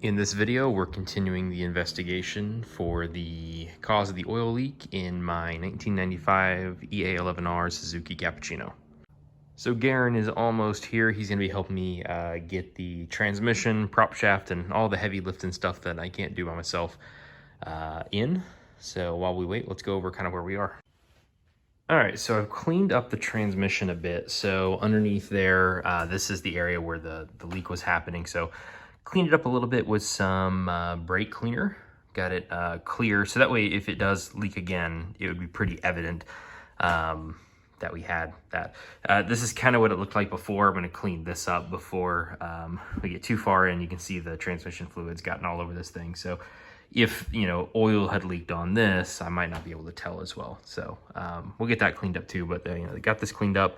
In this video, we're continuing the investigation for the cause of the oil leak in my 1995 EA11R Suzuki Cappuccino. So Garen is almost here. He's going to be helping me get the transmission, prop shaft, and all the heavy lifting stuff that I can't do by myself in. So while we wait, let's go over kind of where we are. All right, so I've cleaned up the transmission a bit. So underneath there, this is the area where the leak was happening. So cleaned it up a little bit with some brake cleaner. Got it clear, so that way if it does leak again, it would be pretty evident that we had that. This is kind of what it looked like before. I'm going to clean this up before we get too far in. You can see the transmission fluid's gotten all over this thing. So if, you know, oil had leaked on this, I might not be able to tell as well. So we'll get that cleaned up too, but you know, they got this cleaned up.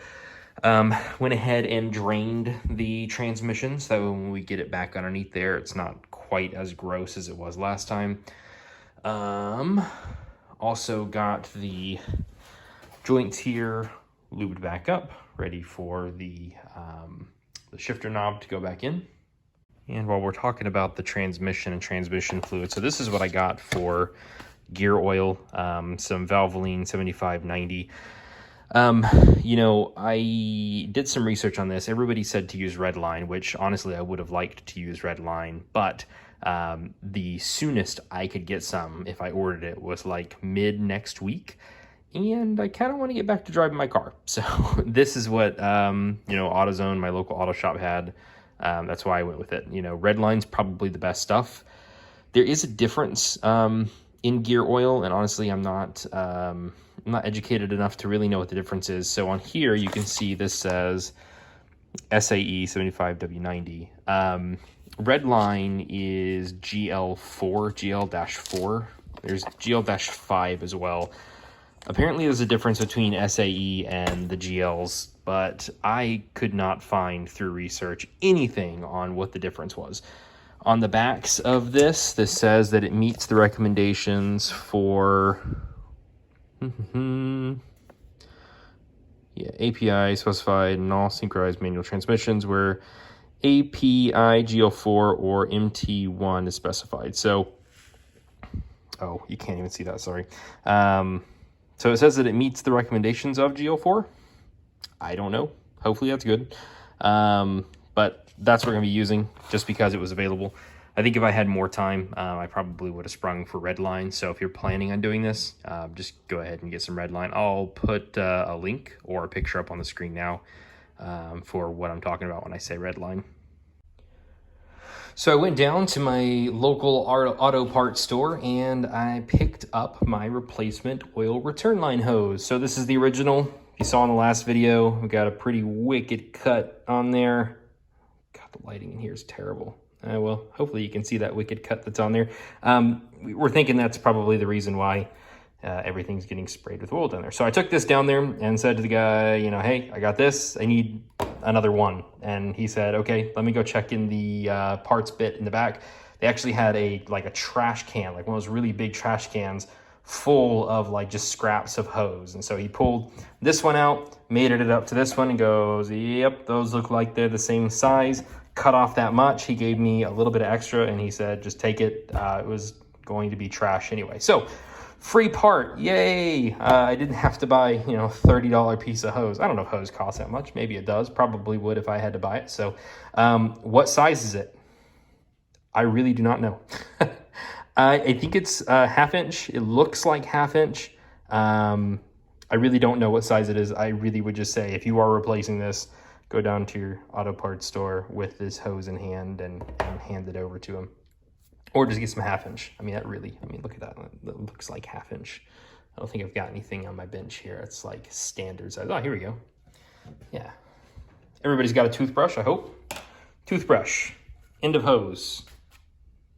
Went ahead and drained the transmission, so when we get it back underneath there, it's not quite as gross as it was last time. Also got the joints here lubed back up, ready for the shifter knob to go back in. And while we're talking about the transmission and transmission fluid, so this is what I got for gear oil, some Valvoline 7590. You know, I did some research on this. Everybody said to use Redline, which honestly I would have liked to use Redline, but the soonest I could get some if I ordered it was like mid next week, and I kind of want to get back to driving my car. So this is what you know, AutoZone, my local auto shop, had. That's why I went with it. You know, Redline's probably the best stuff. There is a difference in gear oil, and honestly I'm not educated enough to really know what the difference is. So on here you can see this says SAE 75W90. Redline is GL4. There's GL-5 as well. Apparently there's a difference between SAE and the GLs, but I could not find through research anything on what the difference was. On the backs of this says that it meets the recommendations for yeah, API specified in all synchronized manual transmissions where API GL4 or MT1 is specified. So, oh, you can't even see that, sorry. So it says that it meets the recommendations of GL4. I don't know. Hopefully that's good. But that's what we're going to be using just because it was available. I think if I had more time, I probably would have sprung for Redline. So if you're planning on doing this, just go ahead and get some Redline. I'll put a link or a picture up on the screen now for what I'm talking about when I say Redline. So I went down to my local auto parts store and I picked up my replacement oil return line hose. So this is the original. You saw in the last video, we got a pretty wicked cut on there. God, the lighting in here is terrible. Well, hopefully you can see that wicked cut that's on there. We're thinking that's probably the reason why everything's getting sprayed with oil down there. So I took this down there and said to the guy, you know, hey, I got this. I need another one. And he said, okay, let me go check in the parts bit in the back. They actually had a trash can, like one of those really big trash cans full of like just scraps of hose. And so he pulled this one out, made it up to this one and goes, yep, those look like they're the same size. Cut off that much. He gave me a little bit of extra and he said, just take it. It was going to be trash anyway. So free part, yay. I didn't have to buy, you know, $30 piece of hose. I don't know if hose costs that much. Maybe it does. Probably would if I had to buy it. So what size is it? I really do not know. I think it's ½ inch. It looks like ½ inch. I really don't know what size it is. I really would just say if you are replacing this, go down to your auto parts store with this hose in hand and hand it over to him. Or just get some ½ inch. I mean, look at that. That looks like ½ inch. I don't think I've got anything on my bench here. It's like standard size. Oh, here we go. Yeah. Everybody's got a toothbrush, I hope. Toothbrush. End of hose.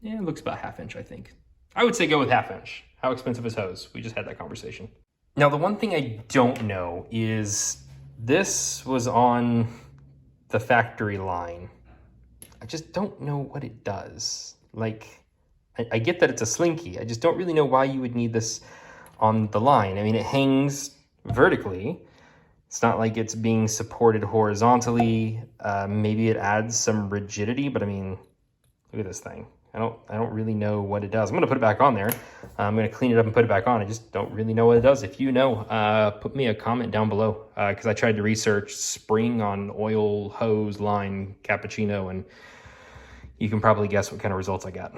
Yeah, it looks about ½ inch, I think. I would say go with ½ inch. How expensive is hose? We just had that conversation. Now, the one thing I don't know is this was on the factory line. I just don't know what it does. Like, I get that it's a slinky. I just don't really know why you would need this on the line. I mean, it hangs vertically. It's not like it's being supported horizontally. Maybe it adds some rigidity, but I mean, look at this thing. I don't really know what it does. I'm gonna put it back on there. I'm gonna clean it up and put it back on. I just don't really know what it does. If you know, put me a comment down below, because I tried to research spring on oil hose line cappuccino, and you can probably guess what kind of results I got.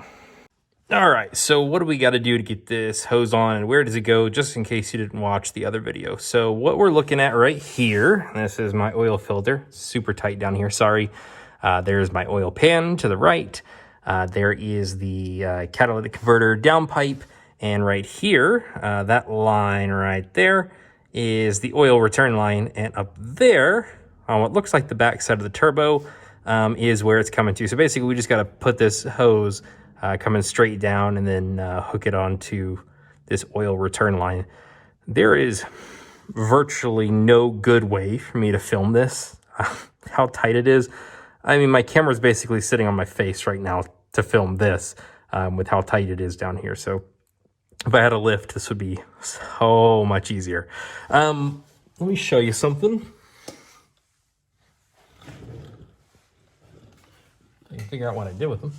All right, so what do we got to do to get this hose on, and where does it go, just in case you didn't watch the other video? So what we're looking at right here, this is my oil filter. Super tight down here, sorry. There's my oil pan to the right. There is the catalytic converter downpipe, and right here, that line right there is the oil return line, and up there, on what looks like the back side of the turbo, is where it's coming to. So basically, we just got to put this hose coming straight down and then hook it onto this oil return line. There is virtually no good way for me to film this, how tight it is. I mean, my camera's basically sitting on my face right now to film this with how tight it is down here. So if I had a lift, this would be so much easier. Let me show you something. I can figure out what I did with them.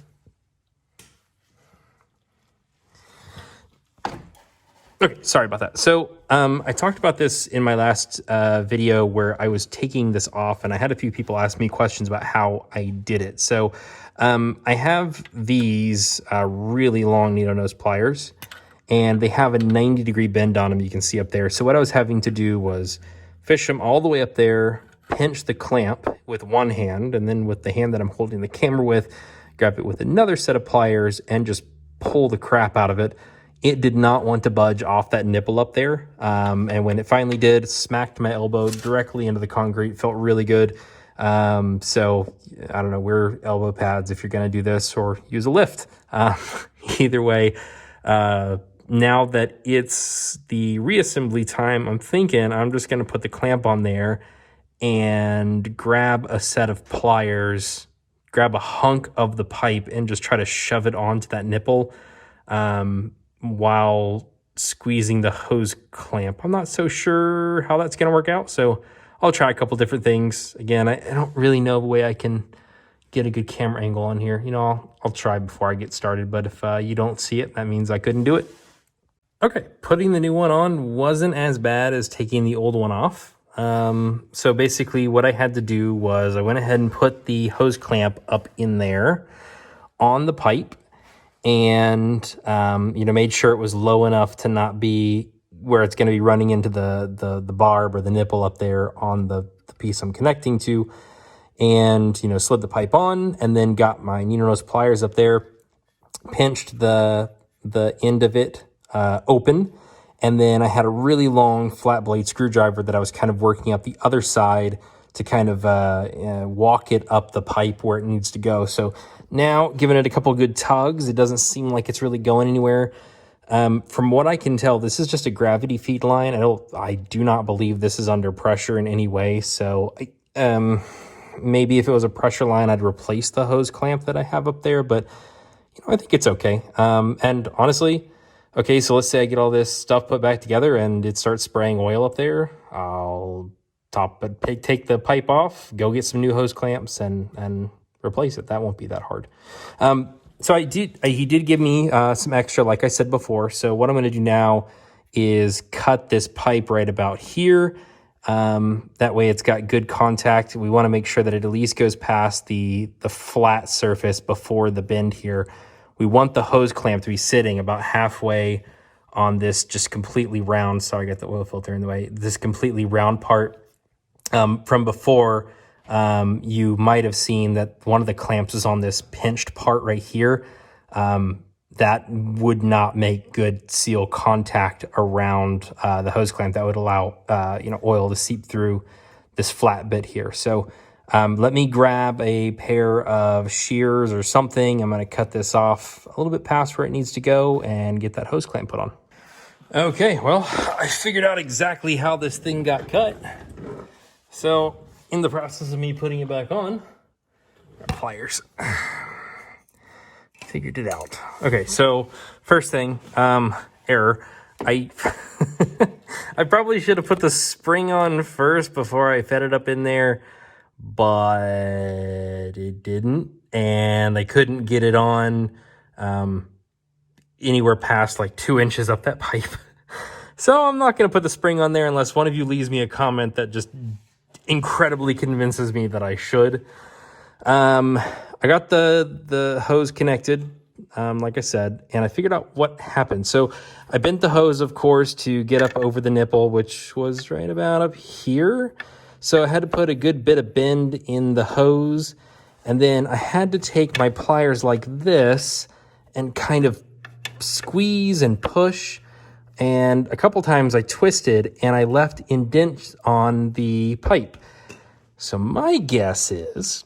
Okay, sorry about that. So I talked about this in my last video where I was taking this off, and I had a few people ask me questions about how I did it. So I have these really long needle nose pliers, and they have a 90-degree bend on them, you can see up there. So what I was having to do was fish them all the way up there, pinch the clamp with one hand, and then with the hand that I'm holding the camera with, grab it with another set of pliers and just pull the crap out of it. It did not want to budge off that nipple up there. And when it finally did, smacked my elbow directly into the concrete. Felt really good. So I don't know, wear elbow pads if you're going to do this, or use a lift. Either way, now that it's the reassembly time, I'm thinking I'm just going to put the clamp on there and grab a set of pliers, grab a hunk of the pipe, and just try to shove it onto that nipple while squeezing the hose clamp. I'm not so sure how that's going to work out, so I'll try a couple different things. Again, I don't really know the way I can get a good camera angle on here. You know, I'll try before I get started, but if you don't see it, that means I couldn't do it. Okay, putting the new one on wasn't as bad as taking the old one off. So basically what I had to do was I went ahead and put the hose clamp up in there on the pipe, and made sure it was low enough to not be where it's going to be running into the barb or the nipple up there on the piece I'm connecting to, and slid the pipe on, and then got my needle nose pliers up there, pinched the end of it open, and then I had a really long flat blade screwdriver that I was kind of working up the other side to kind of walk it up the pipe where it needs to go. So now, giving it a couple good tugs, it doesn't seem like it's really going anywhere. From what I can tell, this is just a gravity feed line. I do not believe this is under pressure in any way. So maybe if it was a pressure line, I'd replace the hose clamp that I have up there. But I think it's okay. And honestly, okay, so let's say I get all this stuff put back together and it starts spraying oil up there. I'll take the pipe off, go get some new hose clamps, and replace it. That won't be that hard. So he did give me some extra, like I said before. So what I'm going to do now is cut this pipe right about here. That way it's got good contact. We want to make sure that it at least goes past the flat surface before the bend here. We want the hose clamp to be sitting about halfway on this just completely round. Sorry, I got the oil filter in the way. This completely round part. From before, you might have seen that one of the clamps is on this pinched part right here. That would not make good seal contact around the hose clamp. That would allow oil to seep through this flat bit here. So let me grab a pair of shears or something. I'm going to cut this off a little bit past where it needs to go and get that hose clamp put on. Okay, well, I figured out exactly how this thing got cut. So in the process of me putting it back on, pliers, figured it out. Okay, so first thing, error. I probably should have put the spring on first before I fed it up in there, but it didn't, and I couldn't get it on anywhere past like 2 inches up that pipe. So I'm not going to put the spring on there unless one of you leaves me a comment that just incredibly convinces me that I should. I got the hose connected, like I said, and I figured out what happened. So I bent the hose, of course, to get up over the nipple, which was right about up here. So I had to put a good bit of bend in the hose, and then I had to take my pliers like this and kind of squeeze and push. And a couple times I twisted and I left indents on the pipe. So my guess is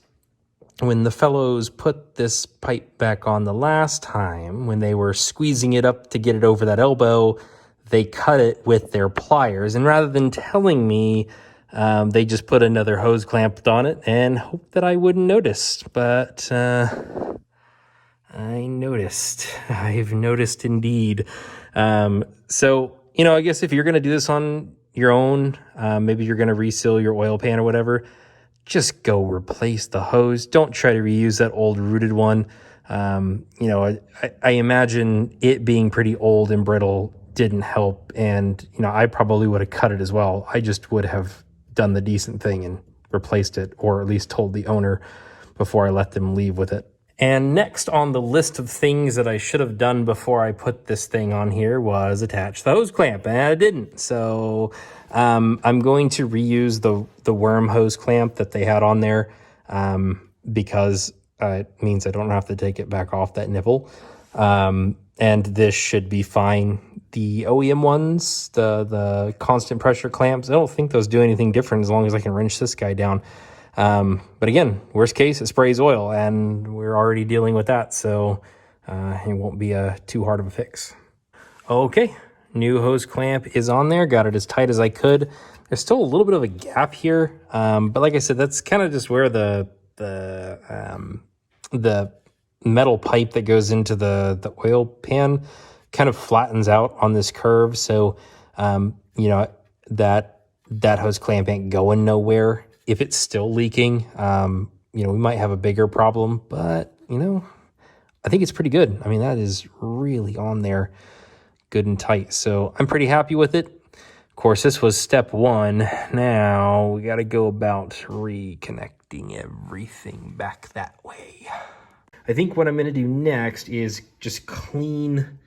when the fellows put this pipe back on the last time, when they were squeezing it up to get it over that elbow, they cut it with their pliers. And rather than telling me, they just put another hose clamp on it and hoped that I wouldn't notice. But I noticed. I've noticed indeed. So, you know, I guess if you're going to do this on your own, maybe you're going to reseal your oil pan or whatever, just go replace the hose. Don't try to reuse that old rooted one. You know, I imagine it being pretty old and brittle didn't help. And, you know, I probably would have cut it as well. I just would have done the decent thing and replaced it, or at least told the owner before I let them leave with it. And next on the list of things that I should have done before I put this thing on here was attach the hose clamp, and I didn't. So I'm going to reuse the worm hose clamp that they had on there because it means I don't have to take it back off that nipple. And this should be fine. The OEM ones, the constant pressure clamps, I don't think those do anything different as long as I can wrench this guy down. But again, worst case, it sprays oil, and we're already dealing with that, so it won't be too hard of a fix. Okay, new hose clamp is on there. Got it as tight as I could. There's still a little bit of a gap here, but like I said, that's kind of just where the metal pipe that goes into the oil pan kind of flattens out on this curve. So, you know, that hose clamp ain't going nowhere. If it's still leaking, you know, we might have a bigger problem, but, you know, I think it's pretty good. I mean, that is really on there good and tight. So I'm pretty happy with it. Of course, this was step one. Now we got to go about reconnecting everything back that way. I think what I'm going to do next is just clean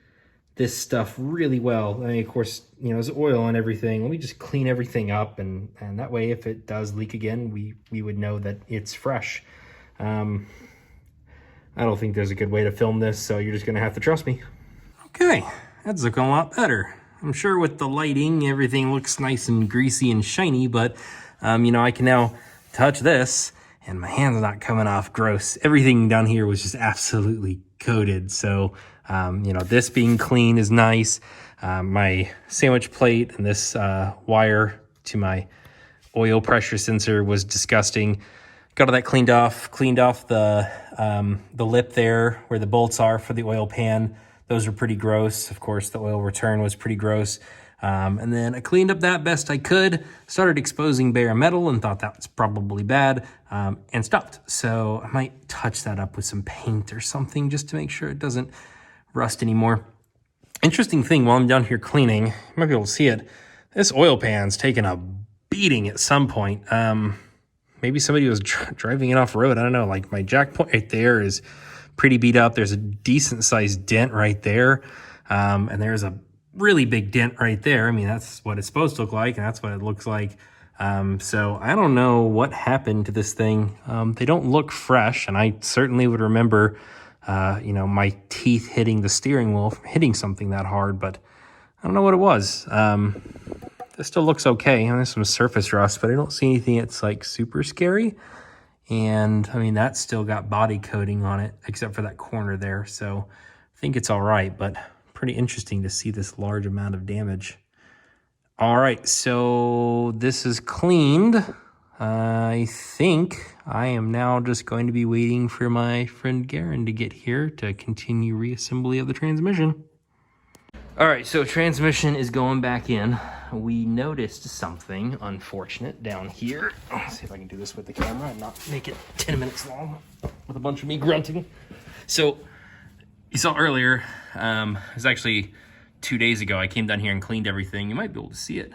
this stuff really well. I mean, of course, you know, there's oil and everything. Let me just clean everything up, and that way, if it does leak again, we would know that it's fresh. I don't think there's a good way to film this, so you're just gonna have to trust me. Okay, that's looking a lot better. I'm sure with the lighting, everything looks nice and greasy and shiny, but you know, I can now touch this, and my hand's not coming off gross. Everything down here was just absolutely coated, so you know, this being clean is nice. My sandwich plate and this wire to my oil pressure sensor was disgusting. Got all that cleaned off the lip there where the bolts are for the oil pan. Those are pretty gross. Of course, the oil return was pretty gross. And then I cleaned up that best I could, started exposing bare metal and thought that was probably bad, and stopped. So I might touch that up with some paint or something just to make sure it doesn't rust anymore. Interesting thing, while I'm down here cleaning, you might be able to see it, this oil pan's taking a beating at some point. Maybe somebody was driving it off road. I don't know. Like, my jack point right there is pretty beat up. There's a decent sized dent right there. And there's a really big dent right there. I mean, that's what it's supposed to look like, and that's what it looks like. So I don't know what happened to this thing. They don't look fresh, and I certainly would remember you know, my teeth hitting the steering wheel from hitting something that hard, but I don't know what it was. This still looks okay. There's some surface rust, but I don't see anything that's like super scary. And I mean, that's still got body coating on it, except for that corner there. So I think it's all right, but pretty interesting to see this large amount of damage. All right, so this is cleaned. I think I am now just going to be waiting for my friend Garen to get here to continue reassembly of the transmission. All right, so transmission is going back in. We noticed something unfortunate down here. Let's see if I can do this with the camera and not make it 10 minutes long with a bunch of me grunting. So You saw earlier, it was actually 2 days ago, I came down here and cleaned everything. You might be able to see it.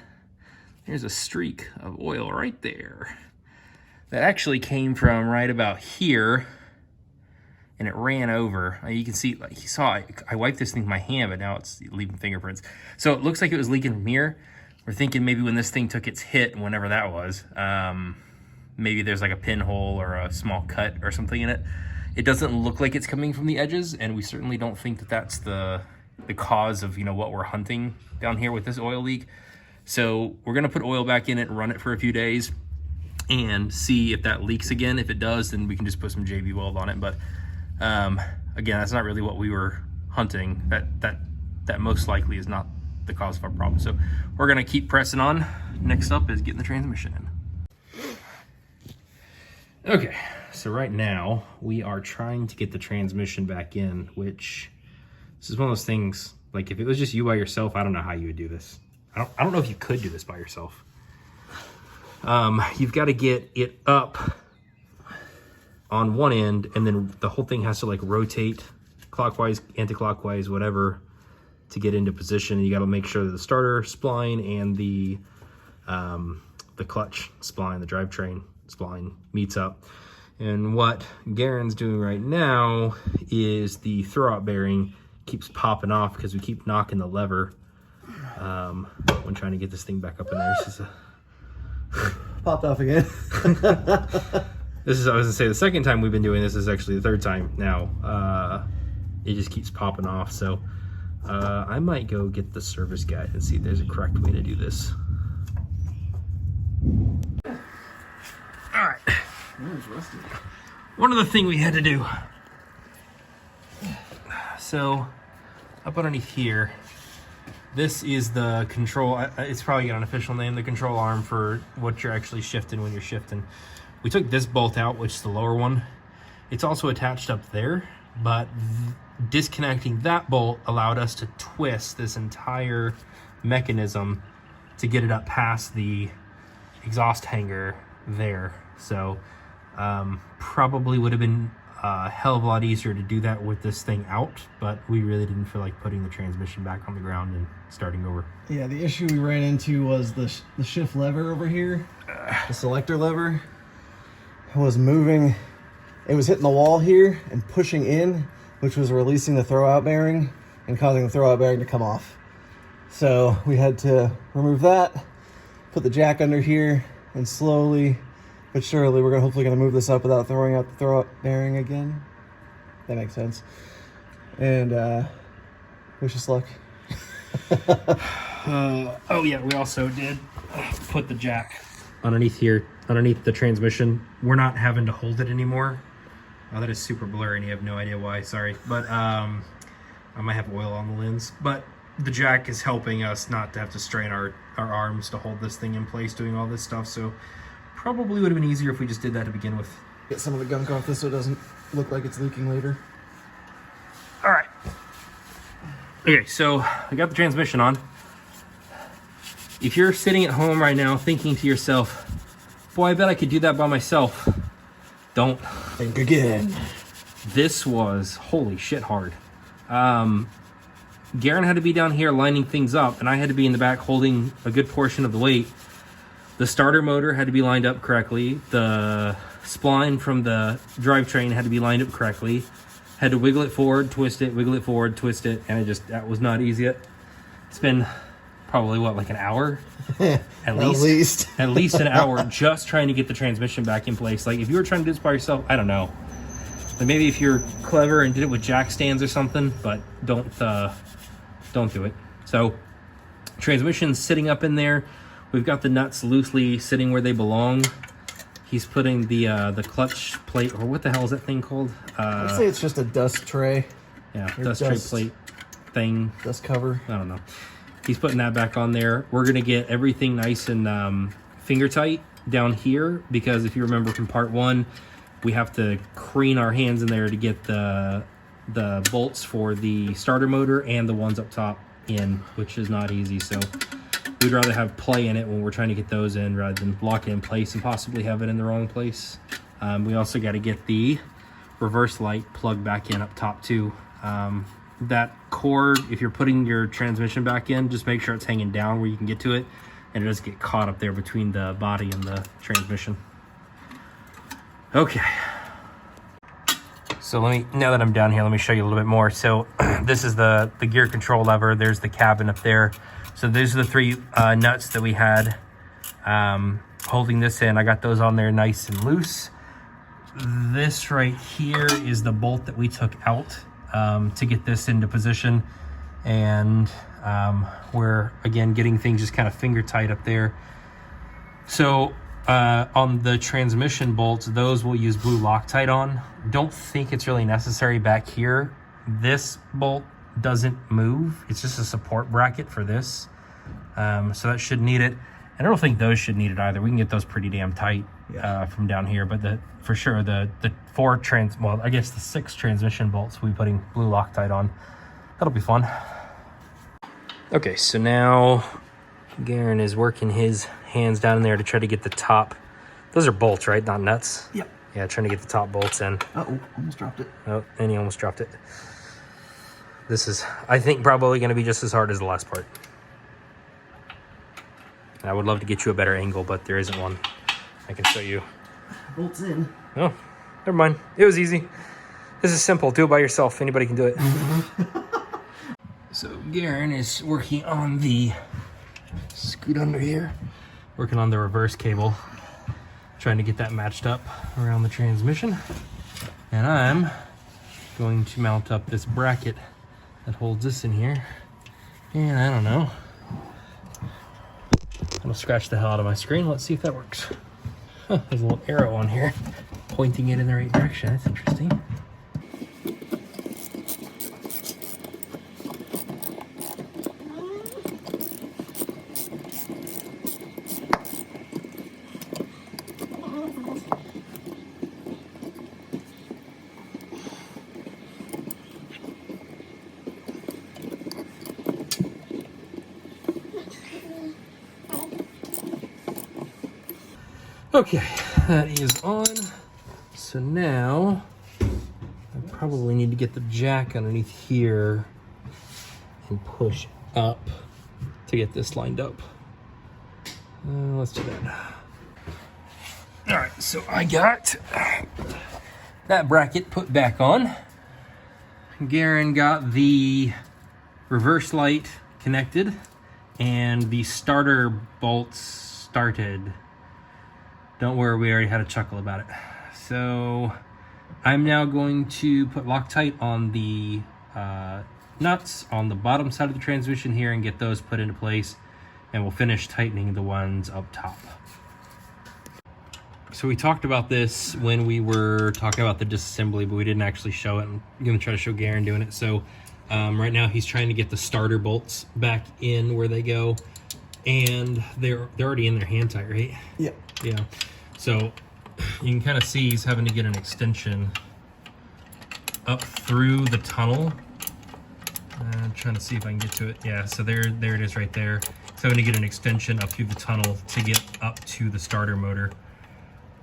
There's a streak of oil right there. That actually came from right about here, and it ran over. You can see, like you saw, I wiped this thing with my hand, but now it's leaving fingerprints. So it looks like it was leaking from here. We're thinking maybe when this thing took its hit, whenever that was, maybe there's like a pinhole or a small cut or something in it. It doesn't look like it's coming from the edges, and we certainly don't think that that's the cause of, you know, what we're hunting down here with this oil leak. So we're gonna put oil back in it and run it for a few days and see if that leaks again. If it does, then we can just put some JB Weld on it. But again, that's not really what we were hunting. That most likely is not the cause of our problem. So we're gonna keep pressing on. Next up is getting the transmission in. Okay, so right now we are trying to get the transmission back in, which this is one of those things, like if it was just you by yourself, I don't know how you would do this. I don't know if you could do this by yourself. You've got to get it up on one end, and then the whole thing has to like rotate clockwise, anti-clockwise, whatever, to get into position. You got to make sure that the starter spline and the clutch spline, the drivetrain spline, meets up. And what Garen's doing right now is the throwout bearing keeps popping off because we keep knocking the lever when trying to get this thing back up in there. This is popped off again. This is, I was gonna say, the second time we've been doing this. Is actually the third time now. It just keeps popping off. So I might go get the service guide and see if there's a correct way to do this. All right. One other thing we had to do. So up underneath here, this is the control, it's probably got an official name, the control arm for what you're actually shifting when you're shifting. We took this bolt out, which is the lower one. It's also attached up there, but disconnecting that bolt allowed us to twist this entire mechanism to get it up past the exhaust hanger there. So probably would have been a hell of a lot easier to do that with this thing out, but we really didn't feel like putting the transmission back on the ground and starting over. Yeah, the issue we ran into was the shift lever over here, the selector lever, was moving. It was hitting the wall here and pushing in, which was releasing the throwout bearing and causing the throwout bearing to come off. So we had to remove that, put the jack under here, and slowly but surely we're hopefully going to move this up without throwing out the throwout bearing again. That makes sense. And wish us luck. Oh yeah, we also did put the jack underneath here, underneath the transmission. We're not having to hold it anymore. Oh, that is super blurry and you have no idea why, sorry. But I might have oil on the lens. But the jack is helping us not to have to strain our arms to hold this thing in place doing all this stuff. So probably would have been easier if we just did that to begin with. Get some of the gunk off this so it doesn't look like it's leaking later. All right. Okay, so I got the transmission on. If you're sitting at home right now thinking to yourself, boy, I bet I could do that by myself. Don't. Think again. This was, holy shit, hard. Garen had to be down here lining things up, and I had to be in the back holding a good portion of the weight. The starter motor had to be lined up correctly. The spline from the drivetrain had to be lined up correctly. Had to wiggle it forward, twist it, wiggle it forward, twist it, and that was not easy. It's been probably, what, like an hour? At least an hour just trying to get the transmission back in place. Like, if you were trying to do this by yourself, I don't know. Like, maybe if you're clever and did it with jack stands or something, but don't do it. So, transmission's sitting up in there. We've got the nuts loosely sitting where they belong. He's putting the clutch plate, or what the hell is that thing called? I'd say it's just a dust tray. Yeah, dust tray plate thing. Dust cover. I don't know. He's putting that back on there. We're going to get everything nice and finger tight down here, because if you remember from part one, we have to crane our hands in there to get the bolts for the starter motor and the ones up top in, which is not easy. So we'd rather have play in it when we're trying to get those in rather than lock it in place and possibly have it in the wrong place. We also got to get the reverse light plugged back in up top too. That cord, if you're putting your transmission back in, just make sure it's hanging down where you can get to it, and it doesn't get caught up there between the body and the transmission. Okay. So now that I'm down here, let me show you a little bit more. So this is the gear control lever. There's the cabin up there. So these are the 3 nuts that we had holding this in. I got those on there nice and loose. This right here is the bolt that we took out to get this into position. And we're, again, getting things just kind of finger tight up there. So on the transmission bolts, those will use blue Loctite on. Don't think it's really necessary back here. This bolt doesn't move. It's just a support bracket for this. So that should need it. And I don't think those should need it either. We can get those pretty damn tight from down here. But for sure, the 6 transmission bolts we'll be putting blue Loctite on. That'll be fun. Okay, so now Garen is working his hands down in there to try to get the top. Those are bolts, right? Not nuts? Yep. Yeah, trying to get the top bolts in. Uh-oh, almost dropped it. Oh, and he almost dropped it. This is, I think, probably going to be just as hard as the last part. I would love to get you a better angle, but there isn't one. I can show you. Bolts in. Oh, never mind. It was easy. This is simple. Do it by yourself. Anybody can do it. So Garen is working on the, scoot under here, working on the reverse cable, trying to get that matched up around the transmission. And I'm going to mount up this bracket that holds this in here. And I don't know. I'll scratch the hell out of my screen. Let's see if that works. Huh, there's a little arrow on here pointing it in the right direction. That's interesting. Okay, that is on. So now I probably need to get the jack underneath here and push up to get this lined up. Let's do that. All right, so I got that bracket put back on. Garen got the reverse light connected and the starter bolts started. Don't worry, we already had a chuckle about it. So I'm now going to put Loctite on the nuts on the bottom side of the transmission here and get those put into place, and we'll finish tightening the ones up top. So we talked about this when we were talking about the disassembly, but we didn't actually show it. I'm gonna try to show Garen doing it. So right now he's trying to get the starter bolts back in where they go, and they're already in there hand tight, right? Yeah. Yeah. So you can kind of see he's having to get an extension up through the tunnel. I'm trying to see if I can get to it. Yeah, so there it is right there. So I'm going to get an extension up through the tunnel to get up to the starter motor.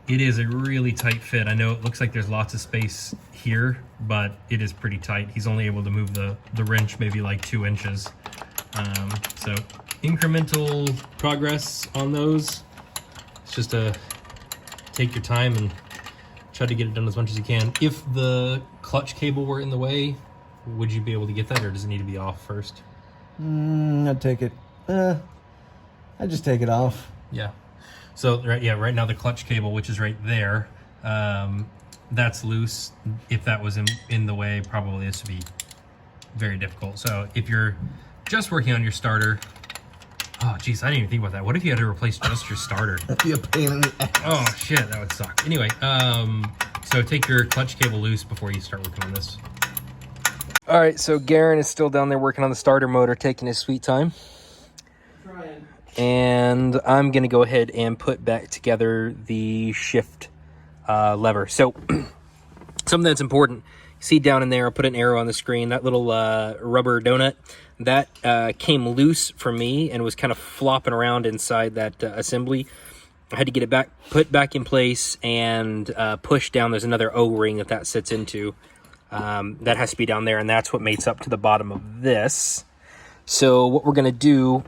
It is a really tight fit. I know it looks like there's lots of space here, but it is pretty tight. He's only able to move the wrench maybe like 2 inches. So incremental progress on those. It's just take your time and try to get it done as much as you can. If the clutch cable were in the way, would you be able to get that, or does it need to be off first? I'd take it. I'd just take it off. Yeah. So right now the clutch cable, which is right there, that's loose. If that was in the way, probably this would be very difficult. So if you're just working on your starter, oh geez, I didn't even think about that. What if you had to replace just your starter? That'd be a pain in the ass. Oh shit, that would suck. Anyway, so take your clutch cable loose before you start working on this. All right, so Garen is still down there working on the starter motor, taking his sweet time. Trying. And I'm gonna go ahead and put back together the shift lever. So something that's important, you see down in there, I'll put an arrow on the screen, that little rubber donut, that came loose for me and was kind of flopping around inside that assembly. I had to get it put back in place and push down. There's another O-ring that sits into. That has to be down there, and that's what mates up to the bottom of this. So what we're going to do,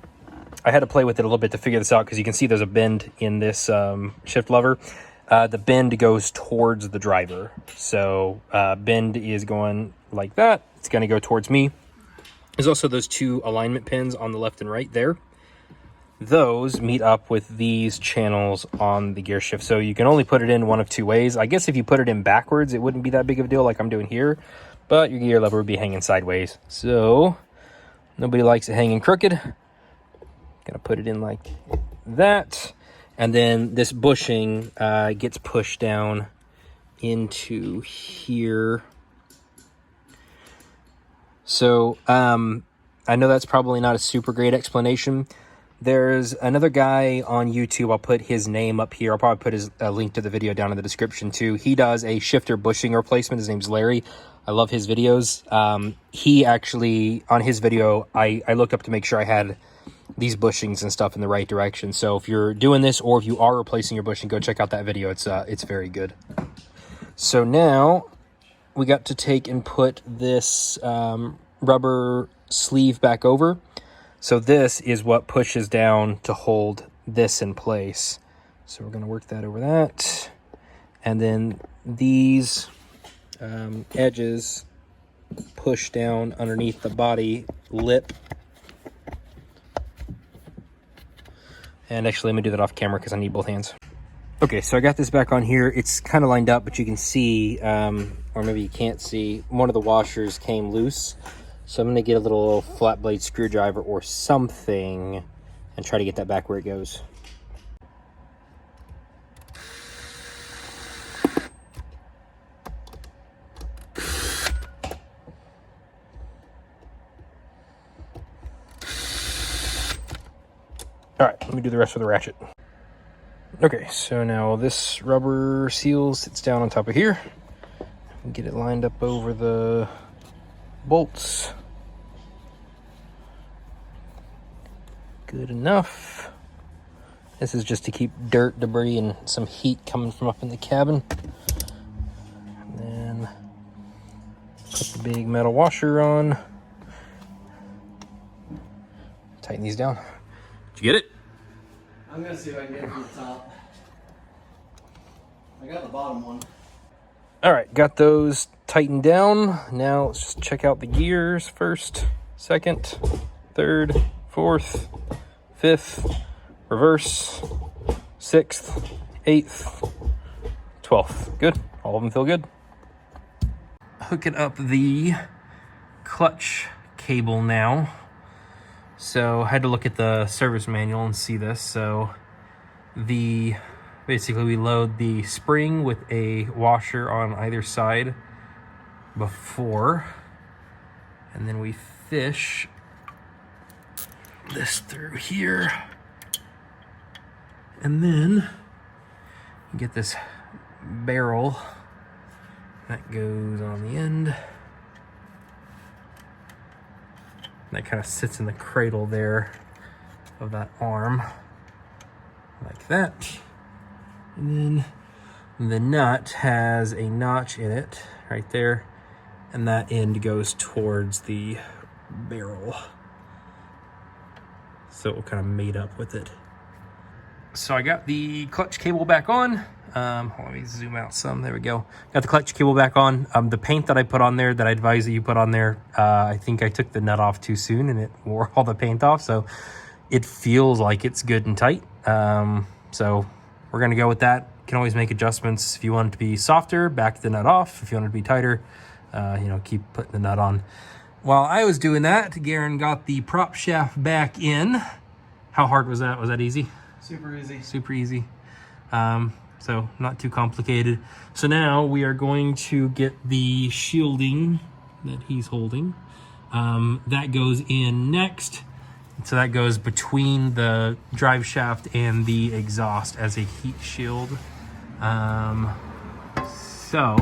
I had to play with it a little bit to figure this out, because you can see there's a bend in this shift lever. The bend goes towards the driver. So bend is going like that. It's going to go towards me. There's also those two alignment pins on the left and right there. Those meet up with these channels on the gear shift. So you can only put it in one of two ways. I guess if you put it in backwards, it wouldn't be that big of a deal like I'm doing here, but your gear lever would be hanging sideways. So nobody likes it hanging crooked. Gonna put it in like that. And then this bushing gets pushed down into here. So I know that's probably not a super great explanation. There's another guy on YouTube. I'll put his name up here. I'll probably put a link to the video down in the description too. He does a shifter bushing replacement. His name's Larry. I love his videos. He actually, on his video, I looked up to make sure I had these bushings and stuff in the right direction. So if you're doing this, or if you are replacing your bushing, go check out that video. It's very good. So now we got to take and put this rubber sleeve back over. So this is what pushes down to hold this in place. So we're going to work that over that. And then these edges push down underneath the body lip. And actually, let me do that off camera because I need both hands. Okay, so I got this back on here. It's kind of lined up, but you can see, or maybe you can't see, one of the washers came loose. So I'm going to get a little flat blade screwdriver or something and try to get that back where it goes. All right, let me do the rest with the ratchet. Okay, so now this rubber seal sits down on top of here. Get it lined up over the bolts. Good enough. This is just to keep dirt, debris, and some heat coming from up in the cabin. And then put the big metal washer on. Tighten these down. Did you get it? I'm gonna see if I can get it from the top. I got the bottom one. All right, got those tightened down. Now let's just check out the gears first, second, third, fourth, fifth, reverse, sixth, eighth, 12th. Good. All of them feel good. Hooking up the clutch cable now. So I had to look at the service manual and see this. So basically we load the spring with a washer on either side before, and then we fish this through here, and then you get this barrel that goes on the end. That kind of sits in the cradle there of that arm, like that. And then the nut has a notch in it right there, and that end goes towards the barrel. So it will kind of mate up with it. So I got the clutch cable back on. Let me zoom out some. There we go. Got the clutch cable back on. The paint that I put on there, that I advise that you put on there, I think I took the nut off too soon and it wore all the paint off. So it feels like it's good and tight. So we're gonna go with that. Can always make adjustments. If you want it to be softer, back the nut off. If you want it to be tighter, keep putting the nut on. While I was doing that, Garen got the prop shaft back in. How hard was that? Was that easy? Super easy. Super easy. So not too complicated. So now we are going to get the shielding that he's holding. That goes in next. So that goes between the drive shaft and the exhaust as a heat shield. So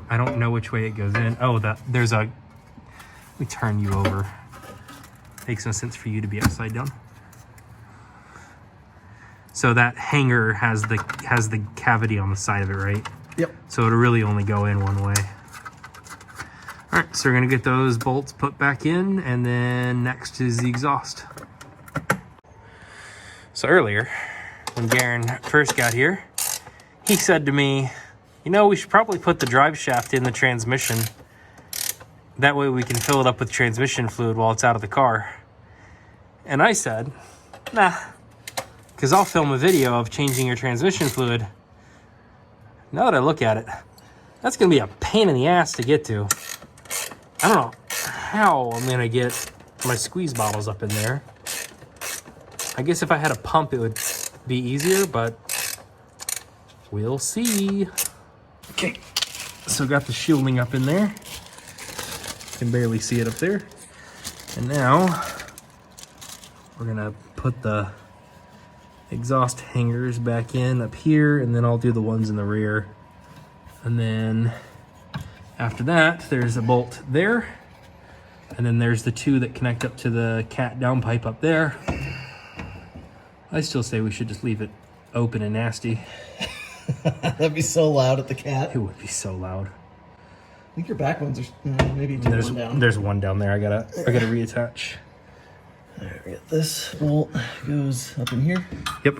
I don't know which way it goes in. Oh, there's a, let me turn you over. Makes no sense for you to be upside down. So that hanger has the cavity on the side of it, right? Yep. So it'll really only go in one way. All right, so we're gonna get those bolts put back in, and then next is the exhaust. So earlier, when Garen first got here, he said to me, you know, we should probably put the drive shaft in the transmission. That way we can fill it up with transmission fluid while it's out of the car. And I said, nah, because I'll film a video of changing your transmission fluid. Now that I look at it, that's gonna be a pain in the ass to get to. I don't know how I'm gonna get my squeeze bottles up in there. I guess if I had a pump, it would be easier, but we'll see. Okay, so got the shielding up in there. Can barely see it up there. And now we're gonna put the exhaust hangers back in up here, and then I'll do the ones in the rear. And then after that, there's a bolt there. And then there's the two that connect up to the cat downpipe up there. I still say we should just leave it open and nasty. That'd be so loud at the cat. It would be so loud. I think your back ones are maybe There's one down. There's one down there. I gotta reattach. All right, we got this bolt goes up in here. Yep.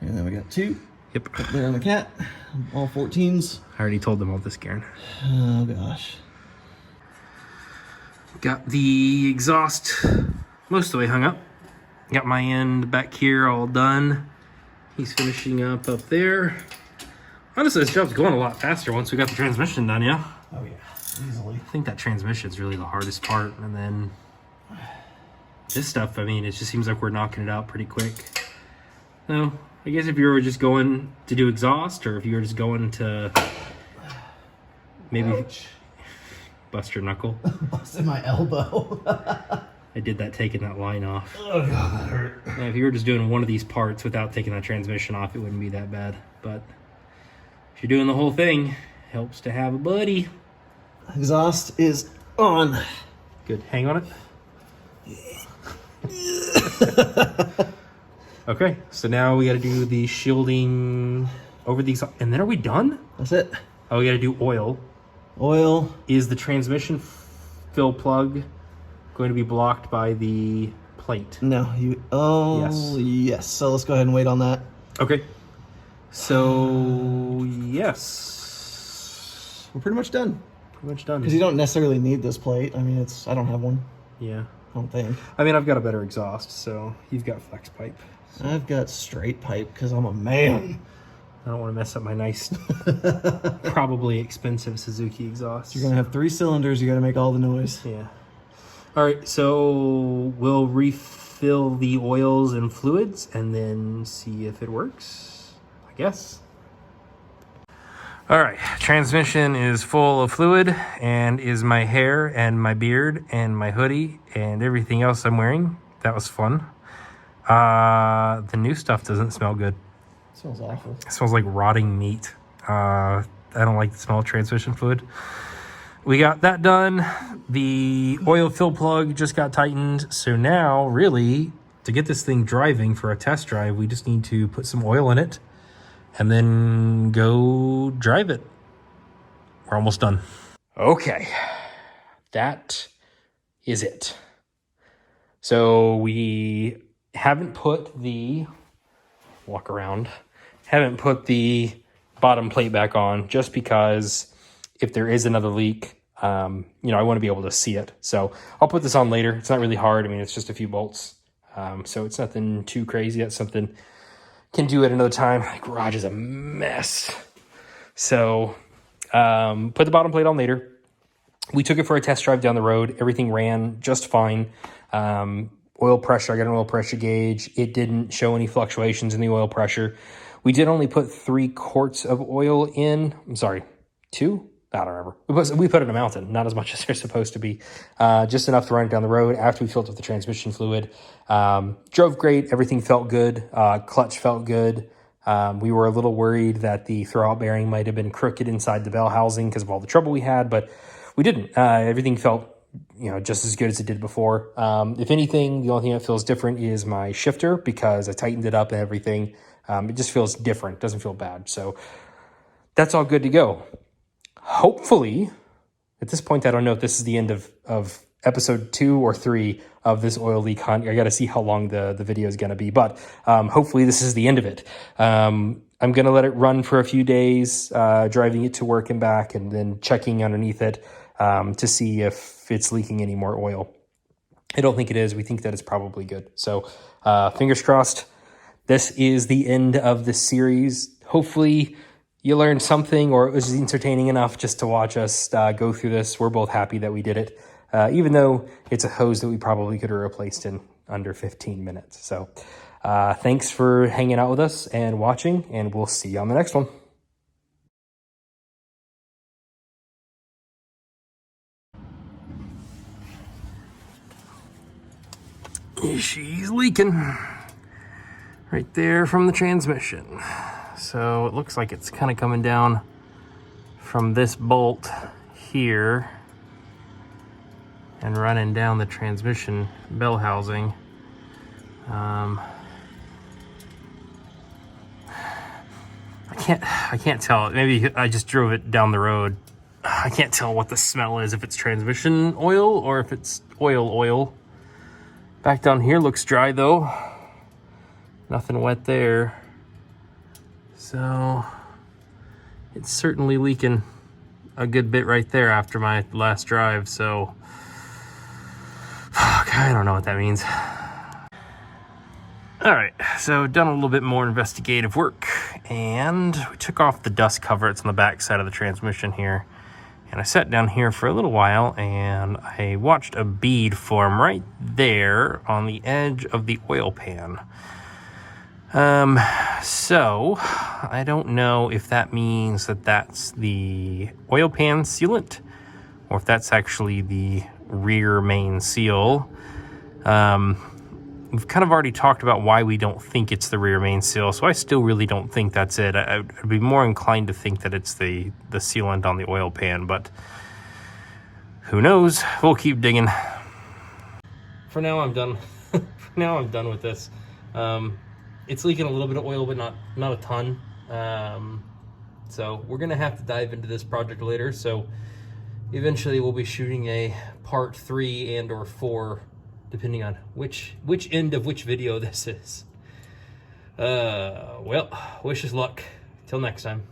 And then we got two Yep. up there on the cat. All 14s. I already told them all this, Garen. Oh gosh. Got the exhaust most of the way hung up. Got my end back here all done. He's finishing up there. Honestly, this job's going a lot faster once we got the transmission done, yeah? Oh yeah, easily. I think that transmission's really the hardest part, and then this stuff, I mean, it just seems like we're knocking it out pretty quick. No, I guess if you were just going to do exhaust, or if you were just going to maybe bust your knuckle. Busted my elbow. I did that taking that line off. Oh god, that hurt. Yeah, if you were just doing one of these parts without taking that transmission off, it wouldn't be that bad. But if you're doing the whole thing, helps to have a buddy. Exhaust is on. Good. Hang on it. Okay, so now we got to do the shielding over these. And then are we done? That's it. Oh, we got to do oil. Oil. Is the transmission fill plug going to be blocked by the plate? No, you. Oh, yes. So let's go ahead and wait on that. Okay. So, yes. We're pretty much done. Pretty much done. Because you don't necessarily need this plate. I mean, I don't have one. Yeah. I don't think. I mean, I've got a better exhaust, so you've got flex pipe. So. I've got straight pipe because I'm a man. I don't want to mess up my nice, probably expensive Suzuki exhaust. You're going to have 3 cylinders. You got to make all the noise. Yeah. All right, so we'll refill the oils and fluids and then see if it works, I guess. All right, transmission is full of fluid, and is my hair and my beard and my hoodie and everything else I'm wearing. That was fun. The new stuff doesn't smell good. It smells awful. It smells like rotting meat. I don't like the smell of transmission fluid. We got that done. The oil fill plug just got tightened. So now, really, to get this thing driving for a test drive, we just need to put some oil in it and then go drive it. We're almost done. Okay, that is it. So we haven't put the, walk around, haven't put the bottom plate back on just because if there is another leak, I want to be able to see it. So I'll put this on later. It's not really hard. I mean, it's just a few bolts. So it's nothing too crazy. That's something can do at another time. My garage is a mess. So put the bottom plate on later. We took it for a test drive down the road. Everything ran just fine. Oil pressure, I got an oil pressure gauge. It didn't show any fluctuations in the oil pressure. We did only put 3 quarts of oil in. I'm sorry, 2? I don't remember. We put it in a mountain, not as much as they're supposed to be. Just enough to run it down the road after we filled up the transmission fluid. Drove great. Everything felt good. Clutch felt good. We were a little worried that the throwout bearing might have been crooked inside the bell housing because of all the trouble we had, but we didn't. Everything felt just as good as it did before. If anything, the only thing that feels different is my shifter because I tightened it up and everything. It just feels different. Doesn't feel bad. So that's all good to go. Hopefully, At this point, I don't know if this is the end of episode 2 or 3 of this oil leak hunt. I got to see how long the video is going to be, but hopefully this is the end of it. I'm going to let it run for a few days, driving it to work and back, and then checking underneath it to see if it's leaking any more oil. I don't think it is. We think that it's probably good. So fingers crossed. This is the end of the series. Hopefully you learned something, or it was entertaining enough just to watch us go through this. We're both happy that we did it, even though it's a hose that we probably could have replaced in under 15 minutes. So thanks for hanging out with us and watching, and we'll see you on the next one. She's leaking right there from the transmission. So it looks like it's kind of coming down from this bolt here and running down the transmission bell housing. I can't tell. Maybe I just drove it down the road. I can't tell what the smell is, if it's transmission oil or if it's oil. Back down here looks dry though. Nothing wet there. So it's certainly leaking a good bit right there after my last drive. So I don't know what that means. All right, so done a little bit more investigative work, and we took off the dust cover. It's on the back side of the transmission here. And I sat down here for a little while and I watched a bead form right there on the edge of the oil pan. So I don't know if that means that that's the oil pan sealant or if that's actually the rear main seal. We've kind of already talked about why we don't think it's the rear main seal, so I still really don't think that's it. I'd be more inclined to think that it's the sealant on the oil pan, but who knows? We'll keep digging. For now, I'm done. For now, I'm done with this. It's leaking a little bit of oil, but not a ton. So we're gonna have to dive into this project later. So eventually, we'll be shooting a part 3 and or 4. Depending on which end of which video this is. Well, wish us luck. Till next time.